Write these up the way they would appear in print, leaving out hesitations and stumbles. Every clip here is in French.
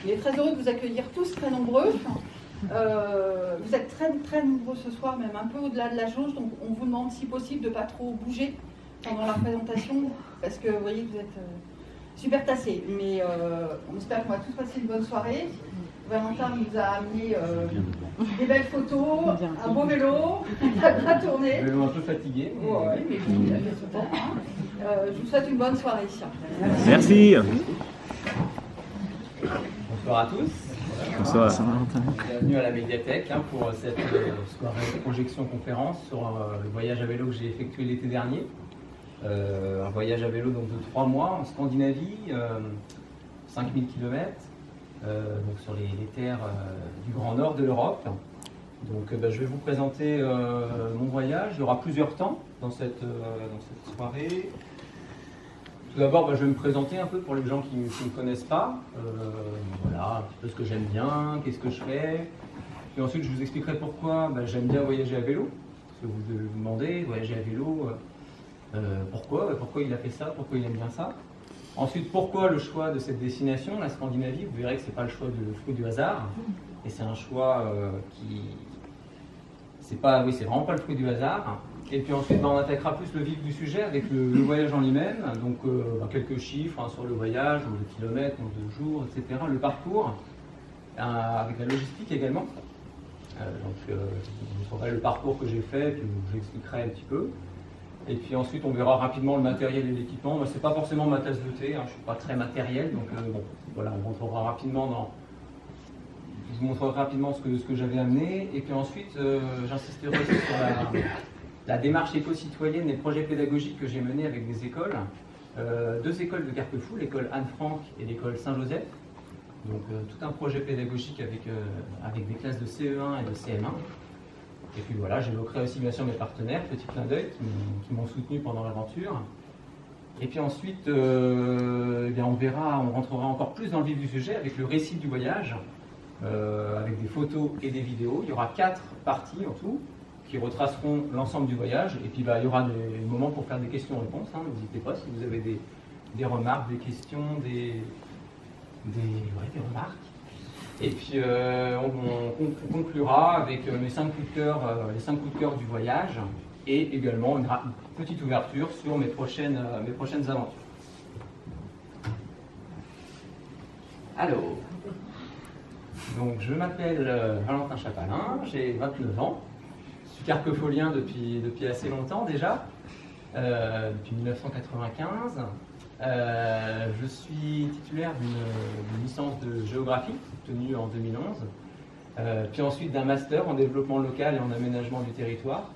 Il est très heureux de vous accueillir tous, très nombreux. Vous êtes très, très nombreux ce soir, même un peu au-delà de la jauge, donc on vous demande si possible de ne pas trop bouger pendant la présentation, parce que vous voyez que vous êtes super tassés. Mais on espère qu'on va tous passer une bonne soirée. Valentin nous a amené des belles photos, un beau vélo, à tourner. Un vélo un peu fatigué. Oui, mais il a fait son temps. Je vous souhaite une bonne soirée. Merci. Bonsoir à tous. Bonsoir Saint-Valentin. Bienvenue à la médiathèque pour cette soirée de projection conférence sur le voyage à vélo que j'ai effectué l'été dernier. Un voyage à vélo donc, de 3 mois en Scandinavie, 5000 km, donc sur les terres du Grand Nord de l'Europe. Donc je vais vous présenter mon voyage. Il y aura plusieurs temps dans cette soirée. Tout d'abord, je vais me présenter un peu pour les gens qui ne me connaissent pas. Voilà, un petit peu ce que j'aime bien, qu'est-ce que je fais. Et ensuite, je vous expliquerai pourquoi j'aime bien voyager à vélo. Parce que vous devez vous demander, voyager à vélo, pourquoi il a fait ça, pourquoi il aime bien ça. Ensuite, pourquoi le choix de cette destination, la Scandinavie. Vous verrez que ce n'est pas le choix le fruit du hasard. Et c'est un choix c'est vraiment pas le fruit du hasard. Et puis ensuite, on attaquera plus le vif du sujet avec le voyage en lui-même. Donc quelques chiffres sur le voyage, nombre de kilomètres, nombre de jours, etc. Le parcours, avec la logistique également. Vous saurez le parcours que j'ai fait, puis je vous expliquerai un petit peu. Et puis ensuite, on verra rapidement le matériel et l'équipement. Moi, c'est pas forcément ma tasse de thé, je ne suis pas très matériel. Donc voilà, on rentrera rapidement je vous montrerai rapidement ce que j'avais amené. Et puis ensuite, j'insisterai aussi sur la démarche éco-citoyenne et le projet pédagogique que j'ai mené avec des écoles. 2 écoles de Carquefou, l'école Anne-Franck et l'école Saint-Joseph. Donc tout un projet pédagogique avec des classes de CE1 et de CM1. Et puis voilà, j'évoquerai aussi bien sûr mes partenaires, petit clin d'œil, qui m'ont soutenu pendant l'aventure. Et puis ensuite, on rentrera encore plus dans le vif du sujet avec le récit du voyage, avec des photos et des vidéos. Il y aura 4 parties en tout, qui retraceront l'ensemble du voyage. Et puis il y aura des moments pour faire des questions-réponses. N'hésitez pas si vous avez des remarques, des questions, des remarques. Et puis on conclura avec mes 5 coups de cœur, les 5 coups de cœur du voyage, et également une petite ouverture sur mes prochaines aventures. Alors, donc je m'appelle Valentin Chapalin, j'ai 29 ans. Je suis carquefolien depuis assez longtemps déjà, depuis 1995. Je suis titulaire d'une licence de géographie obtenue en 2011, puis ensuite d'un master en développement local et en aménagement du territoire.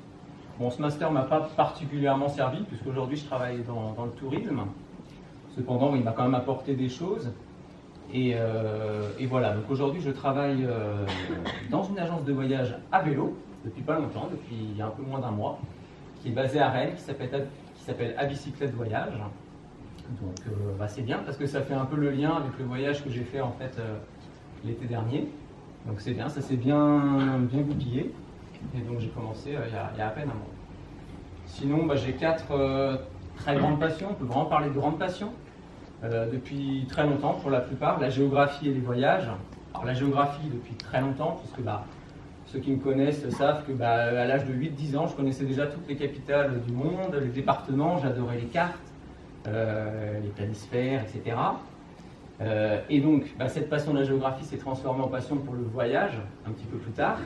Bon, ce master ne m'a pas particulièrement servi puisqu'aujourd'hui je travaille dans le tourisme. Cependant, il m'a quand même apporté des choses. Et voilà, donc aujourd'hui je travaille dans une agence de voyage à vélo depuis pas longtemps, depuis il y a un peu moins d'1 mois, qui est basée à Rennes, qui s'appelle À Bicyclette Voyage. Donc c'est bien parce que ça fait un peu le lien avec le voyage que j'ai fait en fait l'été dernier. Donc c'est bien, ça s'est bien goupillé. Et donc j'ai commencé il y a à peine 1 mois. Sinon j'ai 4 très grandes passions, on peut vraiment parler de grandes passions. Depuis très longtemps pour la plupart, la géographie et les voyages. Alors la géographie depuis très longtemps, puisque ceux qui me connaissent savent que à l'âge de 8-10 ans, je connaissais déjà toutes les capitales du monde, les départements, j'adorais les cartes, les planisphères, etc. Et donc cette passion de la géographie s'est transformée en passion pour le voyage un petit peu plus tard,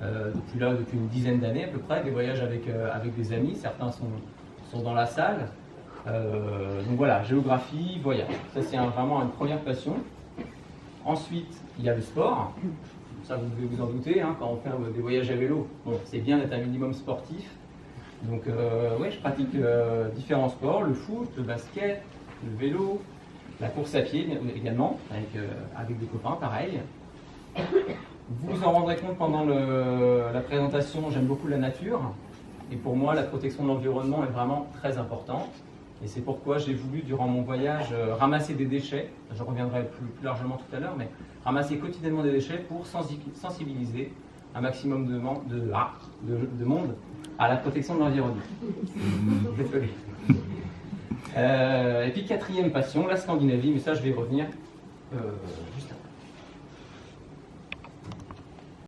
depuis une dizaine d'années à peu près, des voyages avec des amis, certains sont dans la salle. Donc voilà, géographie, voyage, ça c'est vraiment une première passion. Ensuite, il y a le sport, ça vous devez vous en douter, quand on fait des voyages à vélo, c'est bien d'être un minimum sportif. Donc je pratique différents sports, le foot, le basket, le vélo, la course à pied également, avec des copains pareil. Vous vous en rendrez compte pendant la présentation, j'aime beaucoup la nature, et pour moi la protection de l'environnement est vraiment très importante. Et c'est pourquoi j'ai voulu, durant mon voyage, ramasser des déchets. Je reviendrai plus largement tout à l'heure, mais ramasser quotidiennement des déchets pour sensibiliser un maximum de monde à la protection de l'environnement. Désolé. Et puis 4e passion, la Scandinavie, mais ça je vais y revenir juste après.